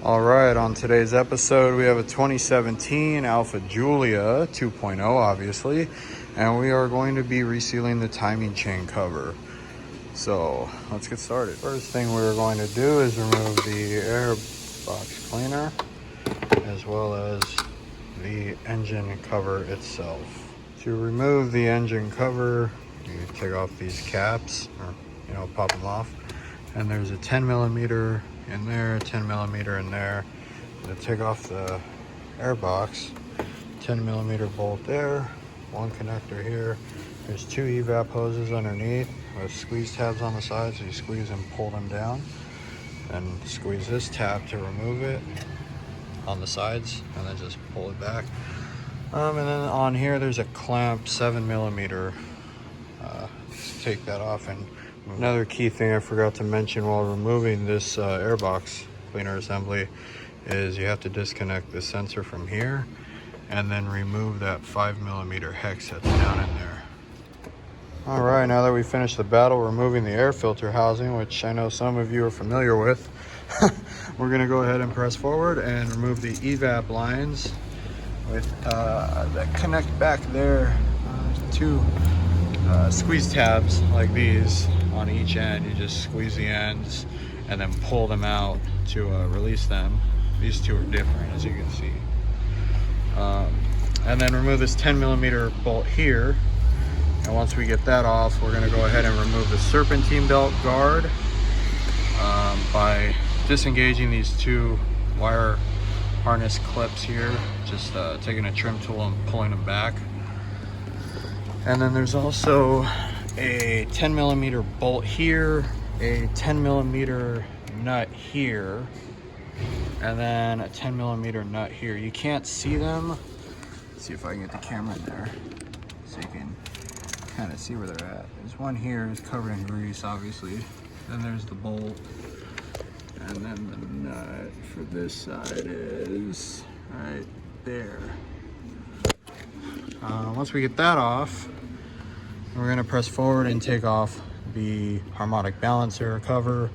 All right, on today's episode, we have a 2017 Alfa Giulia 2.0, obviously, and we are going to be resealing the timing chain cover. So let's get started. First thing we're going to do is remove the air box cleaner, as well as the engine cover itself. To remove the engine cover, you take off these caps, or pop them off, and there's a 10 millimeter in there, 10 millimeter in there. To take off the air box, 10 millimeter bolt there, one connector here. There's two evap hoses underneath with squeeze tabs on the side, so you squeeze and pull them down, and squeeze this tab to remove it on the sides, and then just pull it back. And then on here there's a clamp, 7 millimeter. Take that off. And another key thing I forgot to mention while removing this airbox cleaner assembly is you have to disconnect the sensor from here and then remove that 5 millimeter hex that's down in there. All right, now that we finished the battle removing the air filter housing, which I know some of you are familiar with, we're gonna go ahead and press forward and remove the evap lines with that connect back there. Two squeeze tabs like these on each end. You just squeeze the ends and then pull them out to release them. These two are different, as you can see. And then remove this 10 millimeter bolt here. And once we get that off, we're going to go ahead and remove the serpentine belt guard by disengaging these two wire harness clips here. Just taking a trim tool and pulling them back. And then there's also a 10 millimeter bolt here, a 10 millimeter nut here, and then a 10 millimeter nut here. You can't see them. Let's see if I can get the camera in there so you can kind of see where they're at. There's one here, it's covered in grease, obviously. Then there's the bolt, and then the nut for this side is right there. Once we get that off, we're going to press forward and take off the harmonic balancer cover,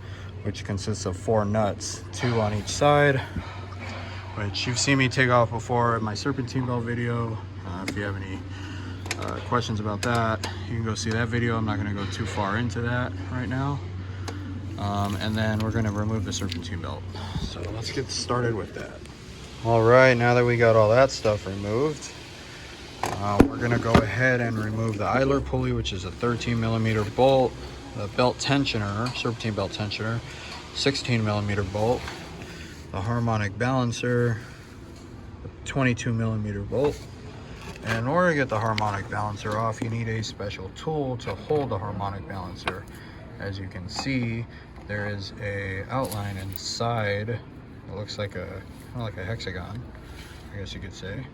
which consists of 4 nuts, 2 on each side, which you've seen me take off before in my serpentine belt video. If you have any questions about that, you can go see that video. I'm not going to go too far into that right now. And then we're going to remove the serpentine belt. So let's get started with that. All right, now that we got all that stuff removed, we're going to go ahead and remove the idler pulley, which is a 13 millimeter bolt, the belt tensioner, serpentine belt tensioner, 16 millimeter bolt, the harmonic balancer, 22 millimeter bolt. And in order to get the harmonic balancer off, you need a special tool to hold the harmonic balancer. As you can see, there is a outline inside. It looks like kind of like a hexagon, I guess you could say.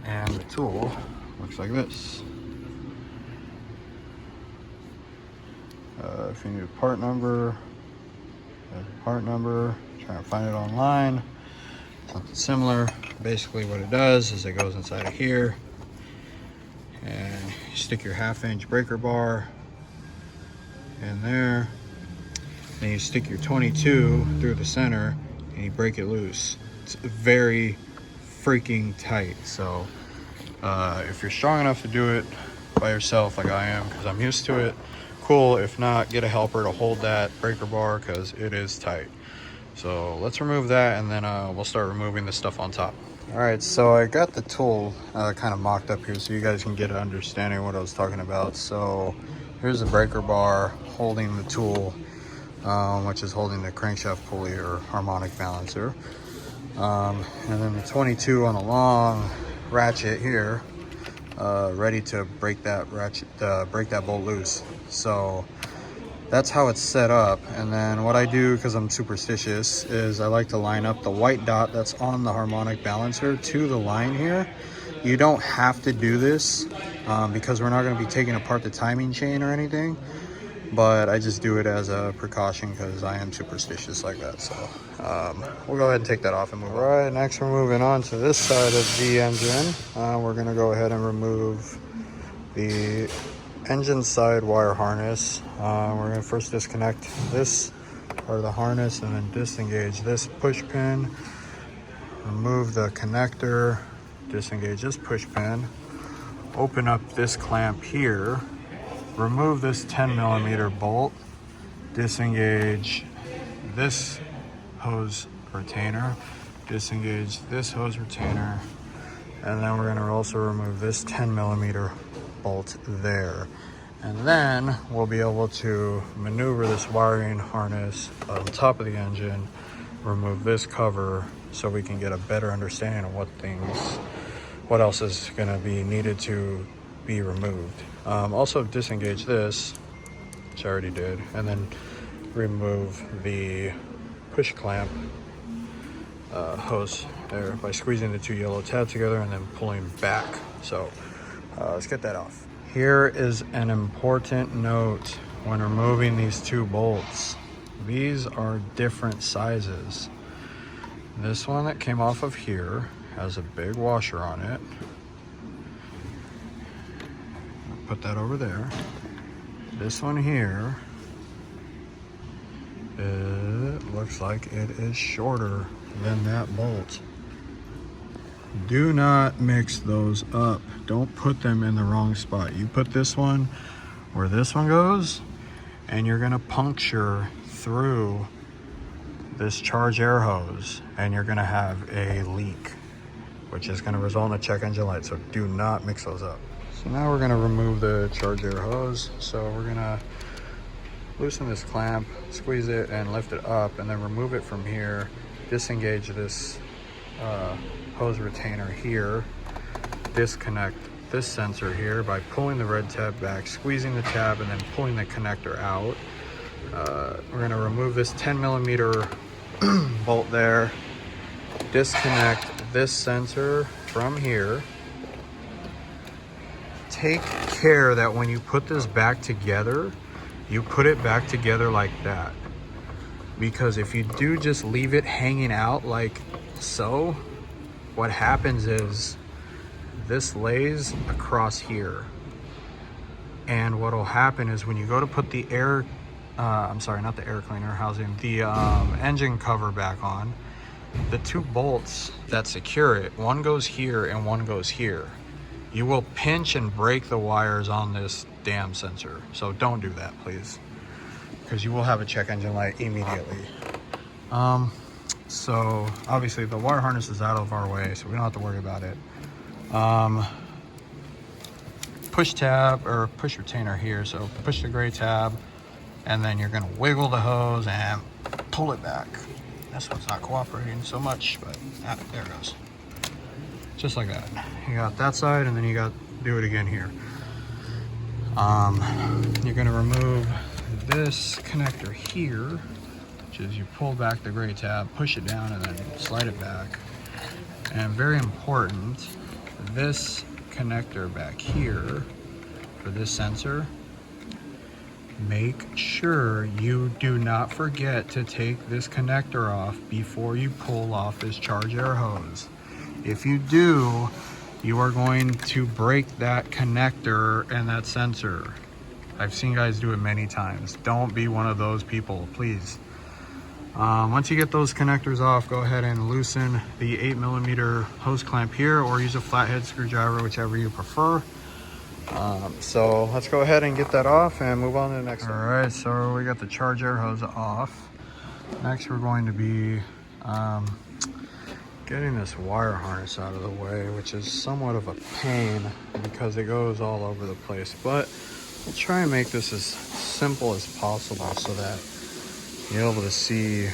And the tool looks like this. If you need a part number, try and find it online. Something similar. Basically what it does is it goes inside of here, and you stick your 1/2-inch breaker bar in there, and you stick your 22 through the center and you break it loose. It's very freaking tight. So if you're strong enough to do it by yourself like I am, because I'm used to it, cool. If not, get a helper to hold that breaker bar because it is tight. So let's remove that, and then we'll start removing the stuff on top. All right, so I got the tool kind of mocked up here so you guys can get an understanding of what I was talking about. So here's the breaker bar holding the tool, which is holding the crankshaft pulley or harmonic balancer. And then the 22 on a long ratchet here, ready to break that bolt loose. So that's how it's set up. And then what I do, because I'm superstitious, is I like to line up the white dot that's on the harmonic balancer to the line here. You don't have to do this because we're not going to be taking apart the timing chain or anything, but I just do it as a precaution because I am superstitious like that. So we'll go ahead and take that off and move on. All right, next we're moving on to this side of the engine. We're going to go ahead and remove the engine side wire harness. We're going to first disconnect this part of the harness, and then disengage this push pin, remove the connector, disengage this push pin, open up this clamp here, remove this 10mm bolt, disengage this hose retainer, disengage this hose retainer, and then we're going to also remove this 10mm bolt there. And then we'll be able to maneuver this wiring harness on top of the engine, remove this cover so we can get a better understanding of what else is going to be needed to be removed. Also disengage this, which I already did, and then remove the push clamp hose there by squeezing the two yellow tabs together and then pulling back. So let's get that off. Here is an important note when removing these two bolts. These are different sizes. This one that came off of here has a big washer on it. Put that over there. This one here, it looks like it is shorter than that bolt. Do not mix those up. Don't put them in the wrong spot. You put this one where this one goes, and you're gonna puncture through this charge air hose, and you're gonna have a leak, which is gonna result in a check engine light. So do not mix those up. So now we're gonna remove the charge air hose. So we're gonna loosen this clamp, squeeze it and lift it up, and then remove it from here. Disengage this hose retainer here. Disconnect this sensor here by pulling the red tab back, squeezing the tab, and then pulling the connector out. We're gonna remove this 10mm bolt there. Disconnect this sensor from here. Take care that when you put this back together, you put it back together like that. Because if you do just leave it hanging out like so, what happens is this lays across here. And what will happen is when you go to put the air, I'm sorry, not the air cleaner housing, the engine cover back on, the two bolts that secure it, one goes here and one goes here. You will pinch and break the wires on this damn sensor. So don't do that, please, because you will have a check engine light immediately. So obviously the wire harness is out of our way, so we don't have to worry about it. Push tab or push retainer here. So push the gray tab, and then you're gonna wiggle the hose and pull it back. This one's not cooperating so much, but there it goes. Just like that. You got that side, and then you got do it again here. You're gonna remove this connector here, which is you pull back the gray tab, push it down, and then slide it back. And very important, this connector back here for this sensor, make sure you do not forget to take this connector off before you pull off this charge air hose. If you do, you are going to break that connector and that sensor. I've seen guys do it many times. Don't be one of those people, please. Once you get those connectors off, go ahead and loosen the 8mm hose clamp here, or use a flathead screwdriver, whichever you prefer. So let's go ahead and get that off and move on to the next one. All right, so we got the charge air hose off. Next, we're going to be getting this wire harness out of the way, which is somewhat of a pain because it goes all over the place. But we'll try and make this as simple as possible so that you're able to see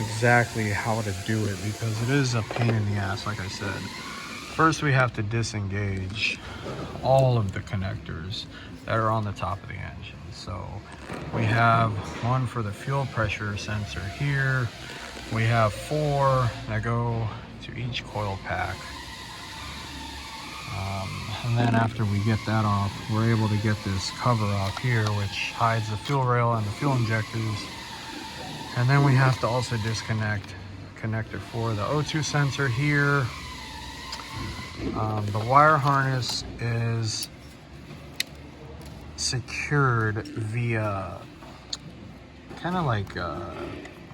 exactly how to do it, because it is a pain in the ass, like I said. First, we have to disengage all of the connectors that are on the top of the engine. So we have one for the fuel pressure sensor here. We have 4 that go to each coil pack. And then after we get that off, we're able to get this cover off here, which hides the fuel rail and the fuel injectors. And then we have to also disconnect connector for the O2 sensor here. The wire harness is secured via kind of like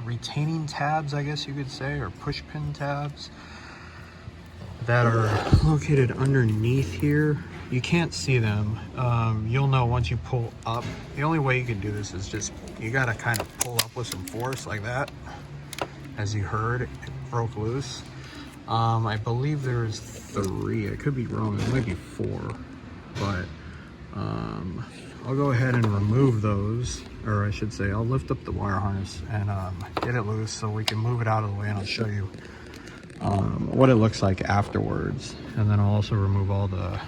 retaining tabs, I guess you could say, or push pin tabs that are located underneath here. You can't see them. You'll know once you pull up. The only way you can do this is just, you gotta kind of pull up with some force like that. As you heard, it broke loose. I believe there's 3. I could be wrong, it might be 4, but I'll go ahead and remove those, or I should say I'll lift up the wire harness and get it loose so we can move it out of the way, and I'll show you what it looks like afterwards. And then I'll also remove all the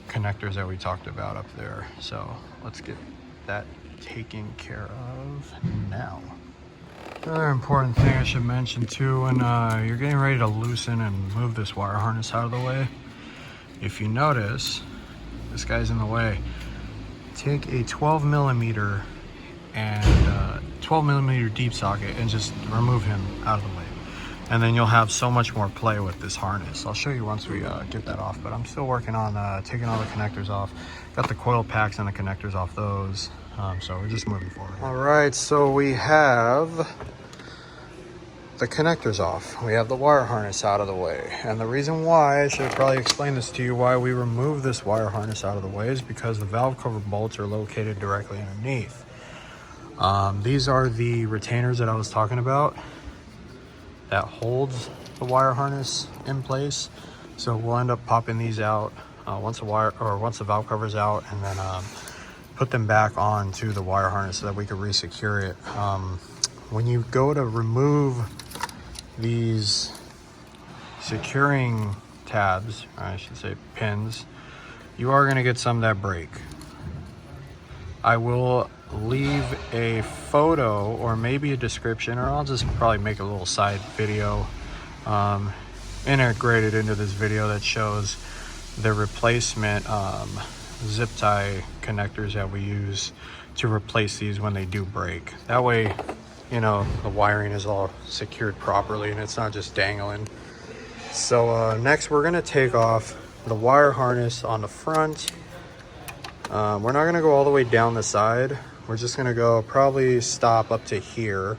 connectors that we talked about up there. So let's get that taken care of now. Another important thing I should mention too, when you're getting ready to loosen and move this wire harness out of the way, if you notice this guy's in the way, take a 12 millimeter and 12 millimeter deep socket and just remove him out of the way, and then you'll have so much more play with this harness. I'll show you once we get that off, but I'm still working on taking all the connectors off. Got the coil packs and the connectors off those, so we're just moving forward. All right, so we have the connectors off. We have the wire harness out of the way. And the reason why, I should probably explain this to you, why we remove this wire harness out of the way is because the valve cover bolts are located directly underneath. These are the retainers that I was talking about that holds the wire harness in place. So we'll end up popping these out once the valve cover's out, and then put them back onto the wire harness so that we can re-secure it. When you go to remove these securing tabs, or I should say pins, you are going to get some that break. I will leave a photo or maybe a description, or I'll just probably make a little side video integrated into this video that shows the replacement zip tie connectors that we use to replace these when they do break. That way, you know, the wiring is all secured properly and it's not just dangling. So next we're gonna take off the wire harness on the front. We're not gonna go all the way down the side. We're just gonna go probably stop up to here.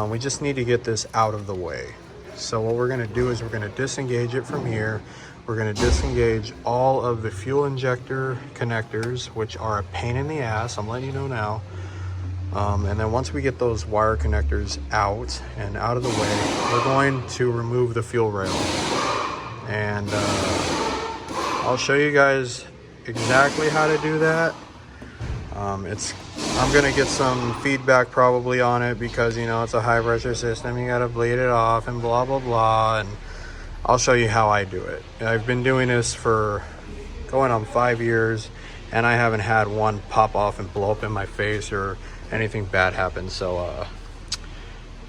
We just need to get this out of the way. So what we're gonna do is we're gonna disengage it from here. We're gonna disengage all of the fuel injector connectors, which are a pain in the ass, I'm letting you know now. And then once we get those wire connectors out and out of the way, we're going to remove the fuel rail. And I'll show you guys exactly how to do that. I'm gonna get some feedback probably on it because, you know, it's a high pressure system, you gotta bleed it off and blah blah blah, and I'll show you how I do it. I've been doing this for going on 5 years and I haven't had one pop off and blow up in my face or anything bad happen. So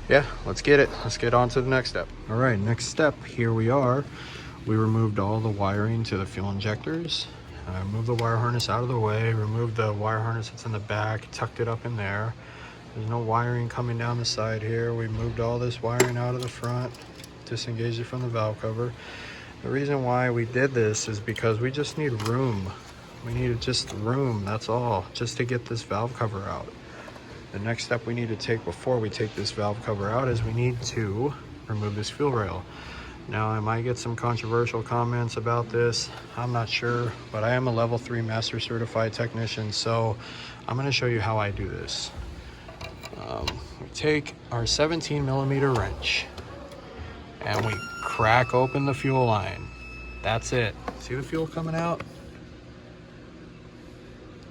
yeah, let's get it. Let's get on to the next step. All right, next step, here we are. We removed all the wiring to the fuel injectors. Moved the wire harness out of the way, removed the wire harness that's in the back, tucked it up in there. There's no wiring coming down the side here. We moved all this wiring out of the front, disengaged it from the valve cover. The reason why we did this is because we just need room. We needed just room, that's all, just to get this valve cover out. The next step we need to take before we take this valve cover out is we need to remove this fuel rail. Now, I might get some controversial comments about this, I'm not sure, but I am a level 3 master certified technician, so I'm going to show you how I do this. We take our 17 millimeter wrench and we crack open the fuel line. That's it. See the fuel coming out?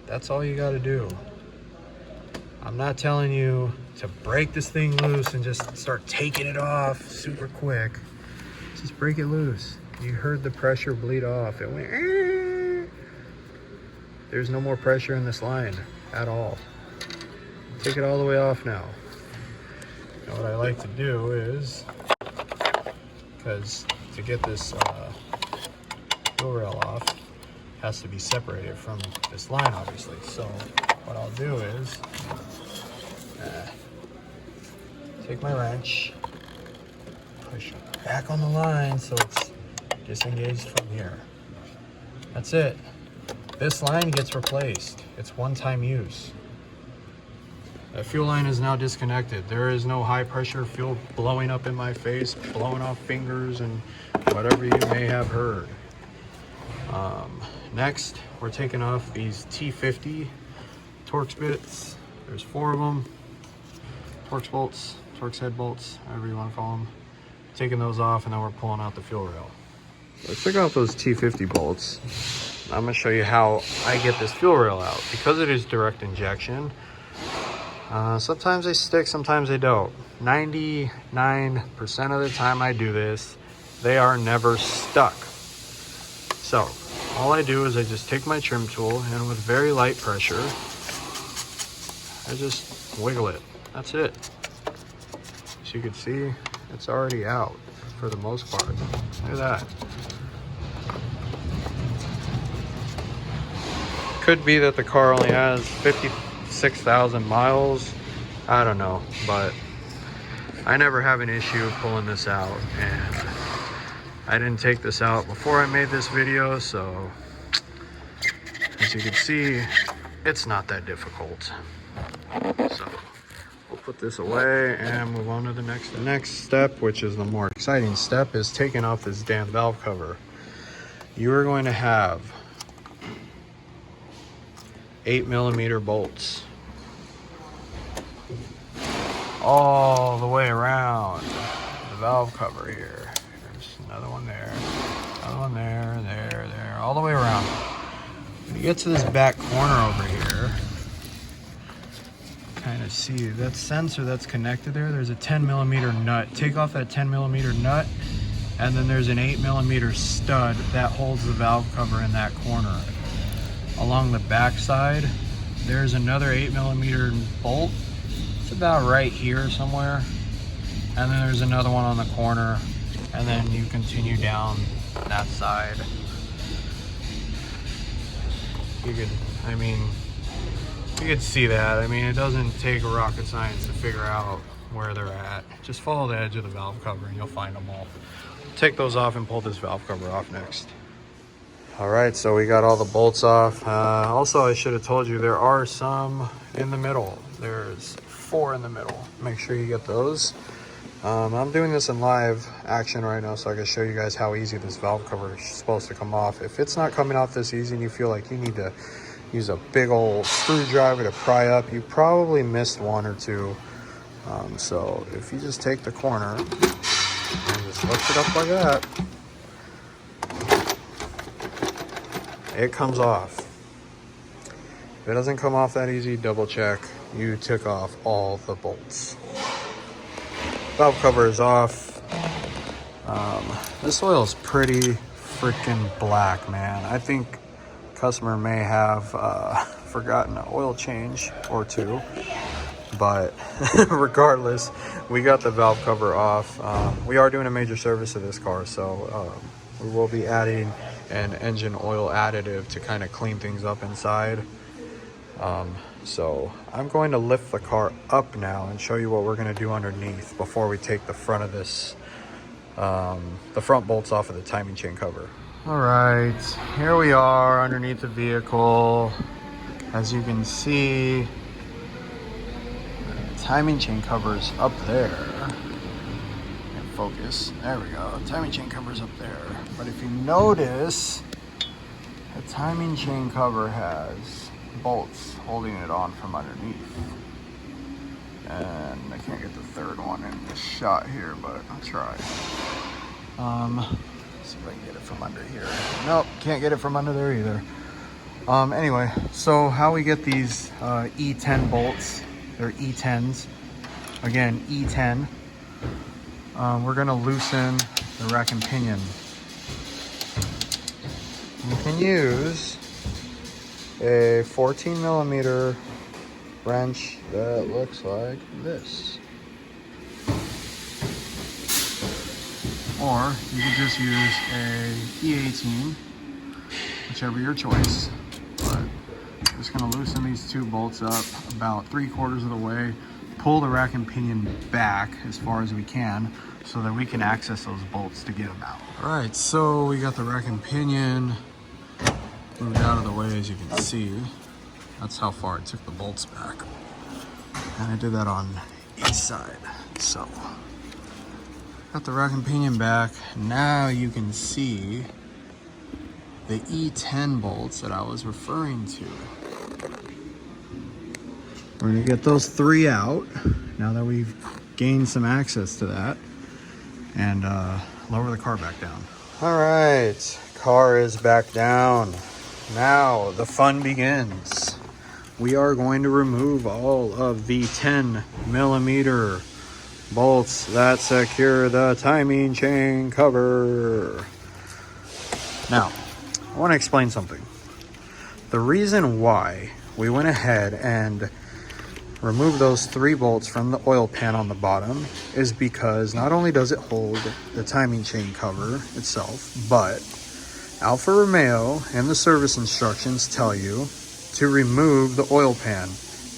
That's all you got to do. I'm not telling you to break this thing loose and just start taking it off super quick. Just break it loose. You heard the pressure bleed off. It went, "Aah." There's no more pressure in this line at all. Take it all the way off now. Now what I like to do is, because to get this fuel rail off, it has to be separated from this line obviously. So what I'll do is take my wrench, push back on the line so it's disengaged from here. That's it. This line gets replaced. It's one-time use. That fuel line is now disconnected. There is no high pressure fuel blowing up in my face, blowing off fingers and whatever you may have heard. Next, we're taking off these T50 Torx bits. There's 4 of them. Torx bolts, Torx head bolts, however you want to call them. Taking those off, and then we're pulling out the fuel rail. Let's take off those T50 bolts. I'm going to show you how I get this fuel rail out. Because it is direct injection, sometimes they stick, sometimes they don't. 99% of the time I do this, they are never stuck. So all I do is I just take my trim tool, and with very light pressure, I just wiggle it. That's it. As you can see, it's already out for the most part. Look at that. Could be that the car only has 56,000 miles. I don't know, but I never have an issue pulling this out, and I didn't take this out before I made this video, so as you can see, it's not that difficult. So we'll put this away and move on to the next. The next step, which is the more exciting step, is taking off this damn valve cover. You are going to have 8mm bolts all the way around the valve cover here. There's another one there, another one there, there, all the way around. When you get to this back corner over here, kind of see that sensor that's connected there. There's a 10mm nut. Take off that 10mm nut, and then there's an 8mm stud that holds the valve cover in that corner. Along the back side, there's another 8mm bolt. It's about right here somewhere. And then there's another one on the corner, and then you continue down that side. You could see that. I mean, it doesn't take rocket science to figure out where they're at. Just follow the edge of the valve cover and you'll find them all. Take those off and pull this valve cover off next. All right, so we got all the bolts off. Also, I should have told you there are some in the middle. There's 4 in the middle. Make sure you get those. I'm doing this in live action right now so I can show you guys how easy this valve cover is supposed to come off. If it's not coming off this easy and you feel like you need to use a big old screwdriver to pry up, you probably missed 1 or 2. So if you just take the corner and just lift it up like that, it comes off. If it doesn't come off that easy, double check. You took off all the bolts. Valve cover is off. This oil is pretty freaking black, man. I think customer may have forgotten an oil change or 2, but regardless, we got the valve cover off. We are doing a major service to this car, so we will be adding an engine oil additive to kind of clean things up inside. So I'm going to lift the car up now and show you what we're going to do underneath before we take the front of this, the front bolts off of the timing chain cover. All right, here we are underneath the vehicle. As you can see, the timing chain cover's up there. And focus, there we go. Timing chain cover's up there. But if you notice, the timing chain cover has bolts holding it on from underneath. And I can't get the third one in this shot here, but I'll try. See if I can get it from under here. Nope, can't get it from under there either. Anyway, so how we get these E10 bolts, they're E10s. Again, E10. We're gonna loosen the rack and pinion. You can use a 14mm wrench that looks like this. Or you could just use a E18, whichever your choice. But I'm just gonna loosen these 2 bolts up about 3/4 of the way, pull the rack and pinion back as far as we can so that we can access those bolts to get them out. All right, so we got the rack and pinion moved out of the way, as you can see. That's how far it took the bolts back. And I did that on each side. So, got the rack and pinion back. Now you can see the E10 bolts that I was referring to. We're gonna get those 3 out now that we've gained some access to that, and lower the car back down. All right, car is back down. Now the fun begins. We are going to remove all of the 10mm bolts that secure the timing chain cover. Now, I want to explain something. The reason why we went ahead and removed those 3 bolts from the oil pan on the bottom is because not only does it hold the timing chain cover itself, but Alfa Romeo and the service instructions tell you to remove the oil pan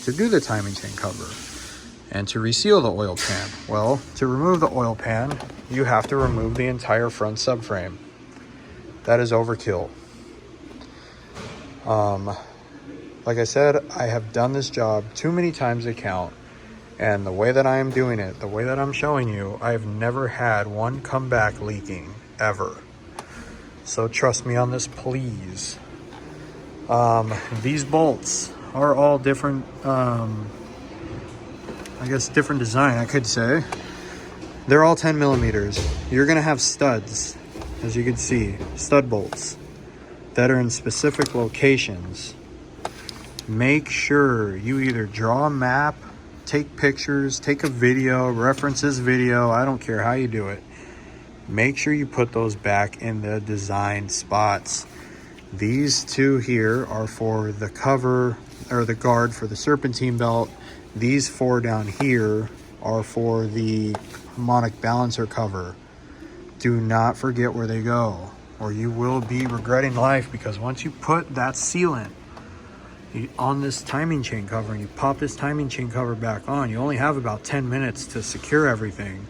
to do the timing chain cover and to reseal the oil pan. Well, to remove the oil pan, you have to remove the entire front subframe. That is overkill. Like I said, I have done this job too many times to count, and the way that I am doing it, the way that I'm showing you, I've never had one come back leaking, ever. So trust me on this, please. These bolts are all different, I guess different design, I could say. They're all 10mm. You're gonna have studs, as you can see, stud bolts that are in specific locations. Make sure you either draw a map, take pictures, take a video, reference this video, I don't care how you do it. Make sure you put those back in the designed spots. These 2 here are for the cover, or the guard for the Serpentine belt. These 4 down here are for the harmonic balancer cover. Do not forget where they go, or you will be regretting life, because once you put that sealant on this timing chain cover and you pop this timing chain cover back on, you only have about 10 minutes to secure everything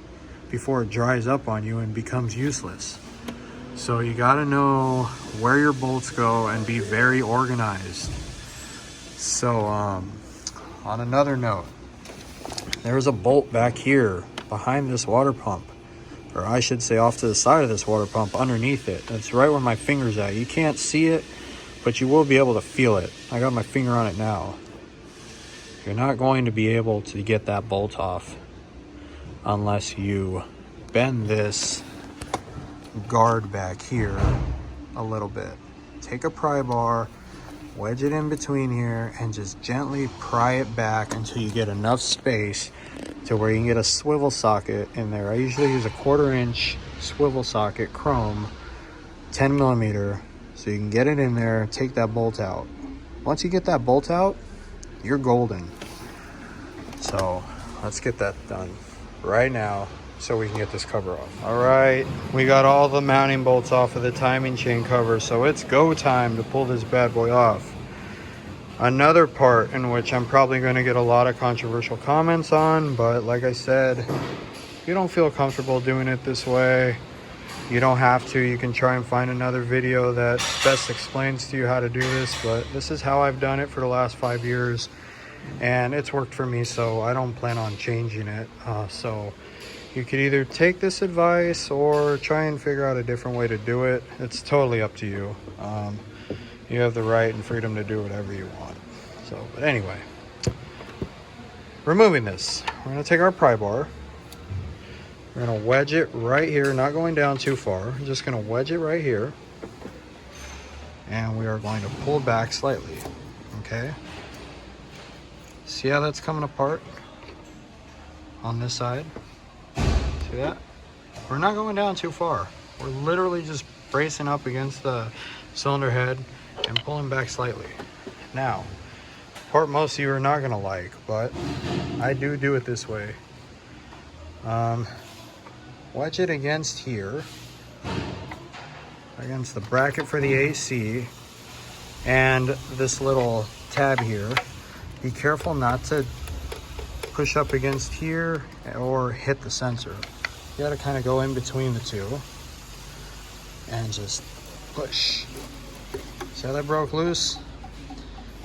before it dries up on you and becomes useless. So you got to know where your bolts go and be very organized. So on another note, there's a bolt back here behind this water pump, or I should say off to the side of this water pump underneath it. That's right where my finger's at. You can't see it, but you will be able to feel it. I got my finger on it now. You're not going to be able to get that bolt off unless you bend this guard back here a little bit. Take a pry bar, wedge it in between here, and just gently pry it back until you get enough space to where you can get a swivel socket in there. I usually use a 1/4 inch swivel socket, chrome, 10mm, so you can get it in there, take that bolt out. Once you get that bolt out, you're golden. So let's get that done right now so we can get this cover off. All right, we got all the mounting bolts off of the timing chain cover, so it's go time to pull this bad boy off. Another part in which I'm probably going to get a lot of controversial comments on, but like I said, if you don't feel comfortable doing it this way, you don't have to. You can try and find another video that best explains to you how to do this, but this is how I've done it for the last 5 years, and it's worked for me, so I don't plan on changing it. So you could either take this advice or try and figure out a different way to do it. It's totally up to you. You have the right and freedom to do whatever you want. So, but anyway, removing this, we're going to take our pry bar. We're going to wedge it right here, not going down too far. We're just going to wedge it right here. And we are going to pull back slightly. Okay? See how that's coming apart on this side? See that? We're not going down too far. We're literally just bracing up against the cylinder head and pulling back slightly. Now, part most of you are not going to like, but I do it this way. Wedge it against here, against the bracket for the AC, and this little tab here. Be careful not to push up against here or hit the sensor. You gotta kind of go in between the two and just push. See how that broke loose?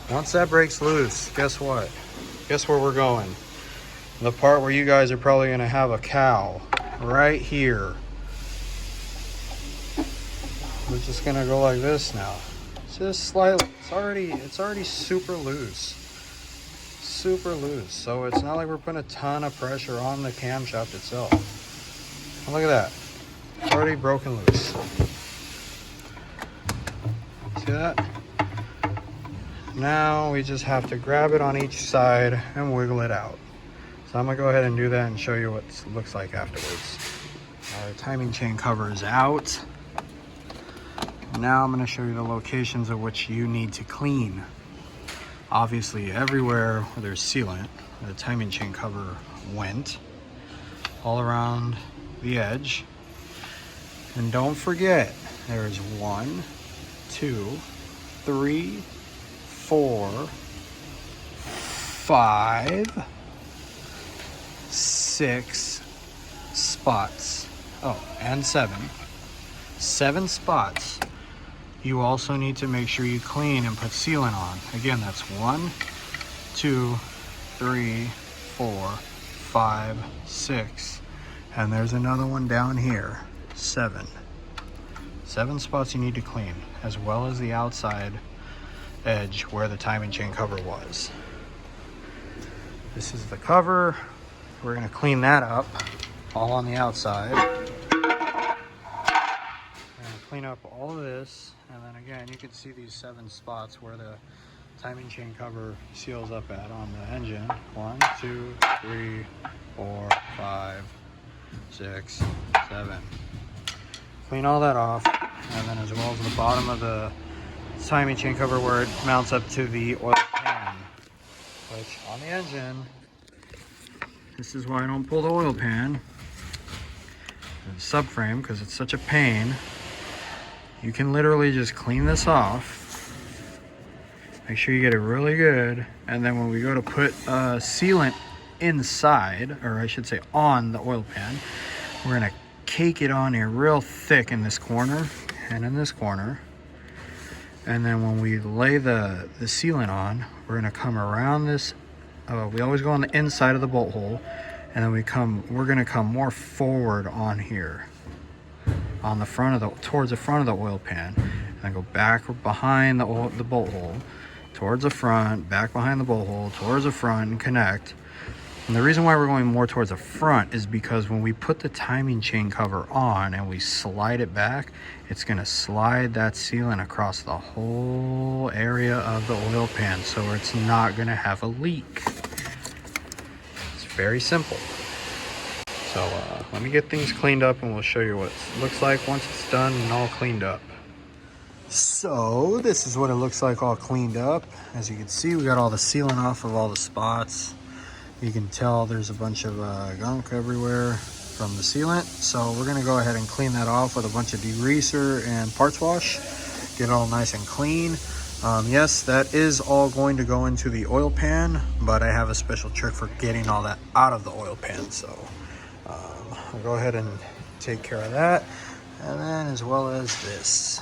Once that breaks loose, guess what? Guess where we're going? the part where you guys are probably going to have a cow right here. We're just going to go like this now. Just slightly. It's already super loose. Super loose. So it's not like we're putting a ton of pressure on the camshaft itself. And look at that. It's already broken loose. See that? Now we just have to grab it on each side and wiggle it out. So I'm gonna go ahead and do that and show you what it looks like afterwards. Our timing chain cover is out. Now I'm gonna show you the locations of which you need to clean. Obviously everywhere where there's sealant, the timing chain cover went all around the edge. And don't forget, there's 1, 2, 3, 4, 5, 6 spots. Oh, and 7 spots. You also need to make sure you clean and put sealant on. Again, that's 1, 2, 3, 4, 5, 6. And there's another one down here, 7. 7 spots you need to clean, as well as the outside edge where the timing chain cover was. This is the cover. We're gonna clean that up all on the outside. We're gonna clean up all of this, and then again, you can see these 7 spots where the timing chain cover seals up at on the engine. 1, 2, 3, 4, 5, 6, 7. Clean all that off, and then as well as the bottom of the timing chain cover where it mounts up to the oil pan, which on the engine, this is why I don't pull the oil pan, the subframe, because it's such a pain. You can literally just clean this off, make sure you get it really good, and then when we go to put sealant inside, or I should say on the oil pan, we're gonna cake it on here real thick in this corner and in this corner. And then when we lay the sealant on, we're gonna come around this. We always go on the inside of the bolt hole, and then we're gonna come more forward on here, on the front of towards the front of the oil pan, and then go back behind the bolt hole, towards the front, back behind the bolt hole, towards the front, and connect. And the reason why we're going more towards the front is because when we put the timing chain cover on and we slide it back, it's gonna slide that sealant across the whole area of the oil pan, so it's not gonna have a leak. It's very simple. So let me get things cleaned up and we'll show you what it looks like once it's done and all cleaned up. So this is what it looks like all cleaned up. As you can see, we got all the sealant off of all the spots. You can tell there's a bunch of gunk everywhere from the sealant. So we're gonna go ahead and clean that off with a bunch of degreaser and parts wash. Get it all nice and clean. Yes, that is all going to go into the oil pan, but I have a special trick for getting all that out of the oil pan. So I'll go ahead and take care of that. And then as well as this.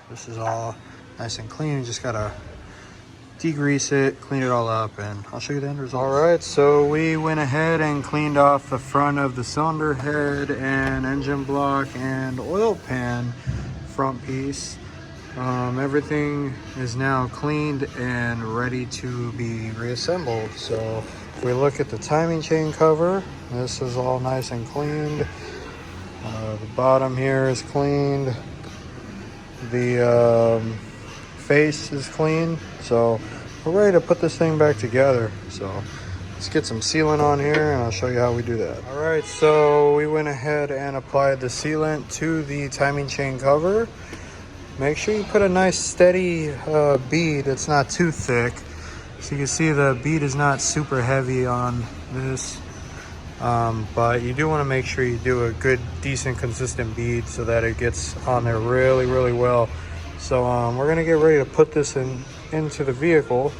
This is all nice and clean. You just gotta degrease it, clean it all up, and I'll show you the end result. All right, so we went ahead and cleaned off the front of the cylinder head and engine block and oil pan front piece. Everything is now cleaned and ready to be reassembled. So if we look at the timing chain cover, this is all nice and cleaned. The bottom here is cleaned. The face is clean. So we're ready to put this thing back together. So let's get some sealant on here and I'll show you how we do that. All right, so we went ahead and applied the sealant to the timing chain cover. Make sure you put a nice steady bead that's not too thick. So you can see the bead is not super heavy on this. But you do want to make sure you do a good, decent, consistent bead so that it gets on there really, really well. So we're gonna get ready to put this into the vehicle.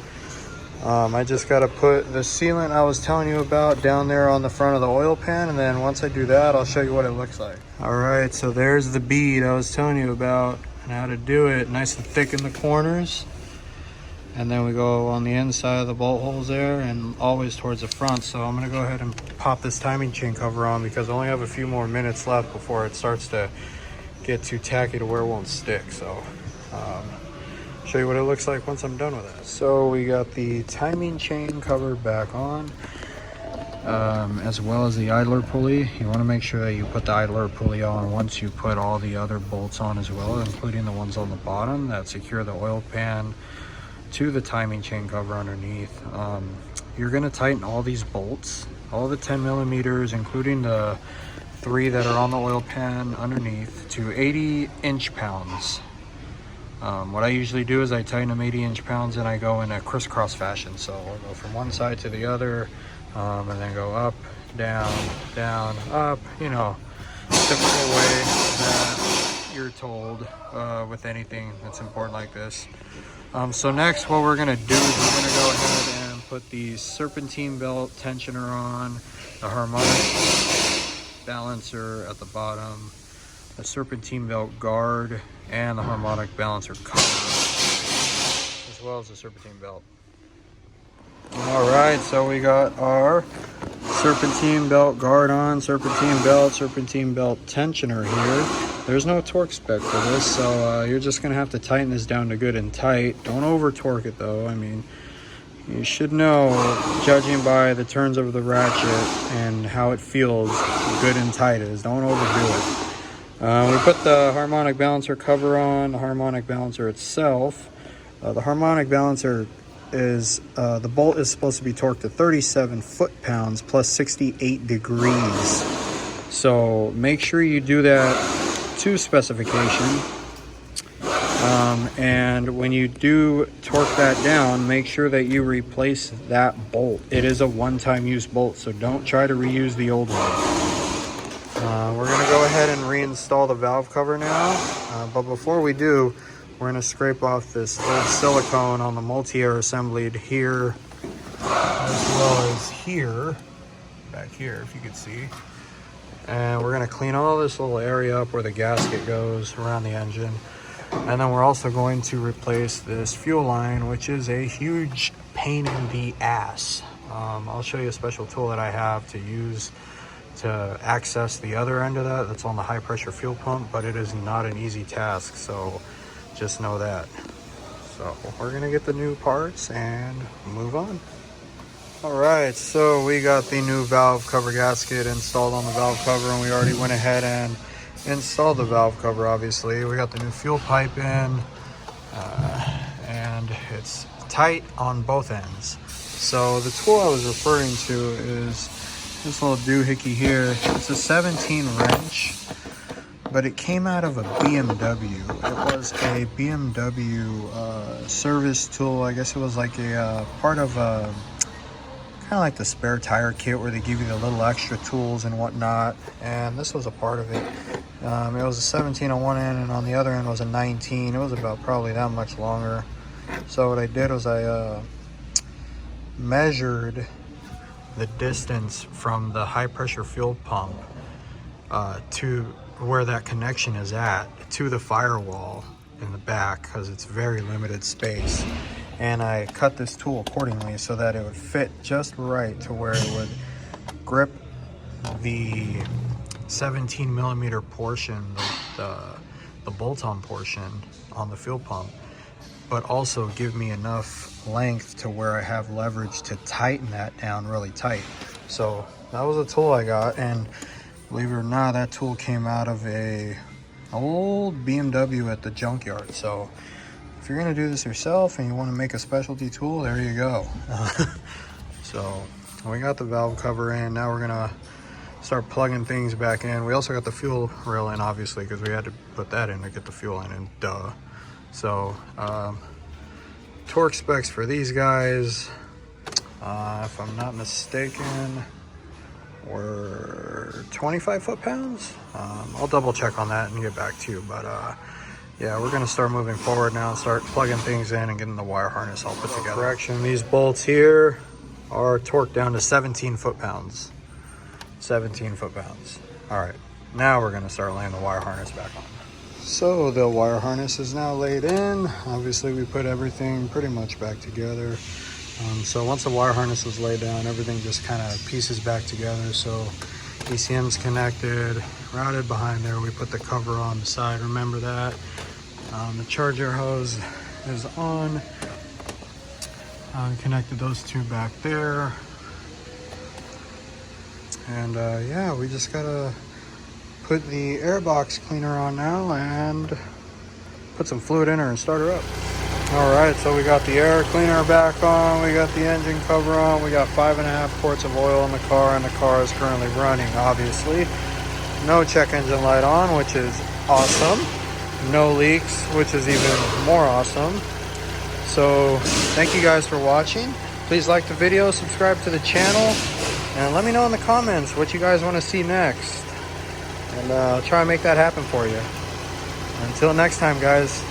I just got to put the sealant I was telling you about down there on the front of the oil pan, and then once I do that, I'll show you what it looks like. All right, so there's the bead I was telling you about and how to do it. Nice and thick in the corners. And then we go on the inside of the bolt holes there and always towards the front. So I'm gonna go ahead and pop this timing chain cover on because I only have a few more minutes left before it starts to get too tacky to where it won't stick. So show you what it looks like once I'm done with it. So we got the timing chain cover back on, as well as the idler pulley. You want to make sure that you put the idler pulley on once you put all the other bolts on as well, including the ones on the bottom that secure the oil pan to the timing chain cover underneath. You're going to tighten all these bolts, all the 10 millimeters, including the 3 that are on the oil pan underneath, to 80 inch-pounds. What I usually do is I tighten them 80 inch-pounds and I go in a crisscross fashion. So I'll go from one side to the other, and then go up, down, down, up, you know, typical way that you're told with anything that's important like this. So next what we're gonna do is we're gonna go ahead and put the serpentine belt tensioner on, the harmonic balancer at the bottom, the serpentine belt guard, and the harmonic balancer cover, as well as the serpentine belt. All right, so we got our serpentine belt guard on, serpentine belt tensioner here. There's no torque spec for this, so you're just gonna have to tighten this down to good and tight. Don't over torque it though. I mean, you should know, judging by the turns of the ratchet and how it feels, good and tight is. Don't overdo it. We put the harmonic balancer cover on, the harmonic balancer itself. The harmonic balancer is, the bolt is supposed to be torqued to 37 foot-pounds plus 68 degrees. So make sure you do that to specification. And when you do torque that down, make sure that you replace that bolt. It is a one-time use bolt, so don't try to reuse the old one. We're going to go ahead and reinstall the valve cover now, but before we do, we're going to scrape off this old silicone on the multi-air assembly here, as well as here, back here if you can see. And we're going to clean all this little area up where the gasket goes around the engine. And then we're also going to replace this fuel line, which is a huge pain in the ass. I'll show you a special tool that I have to use to access the other end of that. That's on the high pressure fuel pump, but it is not an easy task, so just know that. So we're gonna get the new parts and move on. All right, so we got the new valve cover gasket installed on the valve cover, and we already went ahead and installed the valve cover. Obviously we got the new fuel pipe in, and it's tight on both ends. So the tool I was referring to is this little doohickey here. It's a 17 wrench, but it came out of a BMW. It was a BMW service tool. I guess it was like a part of a kind of like the spare tire kit where they give you the little extra tools and whatnot. And this was a part of it. It was a 17 on one end, and on the other end was a 19. It was about probably that much longer. So what I did was I measured the distance from the high pressure fuel pump to where that connection is at to the firewall in the back, because it's very limited space, and I cut this tool accordingly so that it would fit just right to where it would grip the 17 millimeter portion, the bolt-on portion on the fuel pump, but also give me enough length to where I have leverage to tighten that down really tight. So that was a tool I got, and believe it or not, that tool came out of a old BMW at the junkyard. So if you're gonna do this yourself and you want to make a specialty tool, there you go. So we got the valve cover in. Now we're gonna start plugging things back in. We also got the fuel rail in, obviously, because we had to put that in to get the fuel in, and duh. So torque specs for these guys, if I'm not mistaken, were 25 foot-pounds. I'll double check on that and get back to you, but yeah, we're gonna start moving forward now and start plugging things in and getting the wire harness all put together. Correction, these bolts here are torqued down to 17 foot-pounds. 17 foot-pounds. All right, now we're gonna start laying the wire harness back on. So the wire harness is now laid in. Obviously we put everything pretty much back together. So once the wire harness was laid down, everything just kind of pieces back together. So ECM's connected, routed behind there. We put the cover on the side, remember that. The charger hose is on. Connected those two back there. And yeah, we just gotta put the airbox cleaner on now and put some fluid in her and start her up. All right, so we got the air cleaner back on, we got the engine cover on, we got 5.5 quarts of oil in the car, and the car is currently running, obviously. No check engine light on, which is awesome. No leaks, which is even more awesome. So thank you guys for watching. Please like the video, subscribe to the channel, and let me know in the comments what you guys want to see next. And I'll try and make that happen for you. Until next time, guys.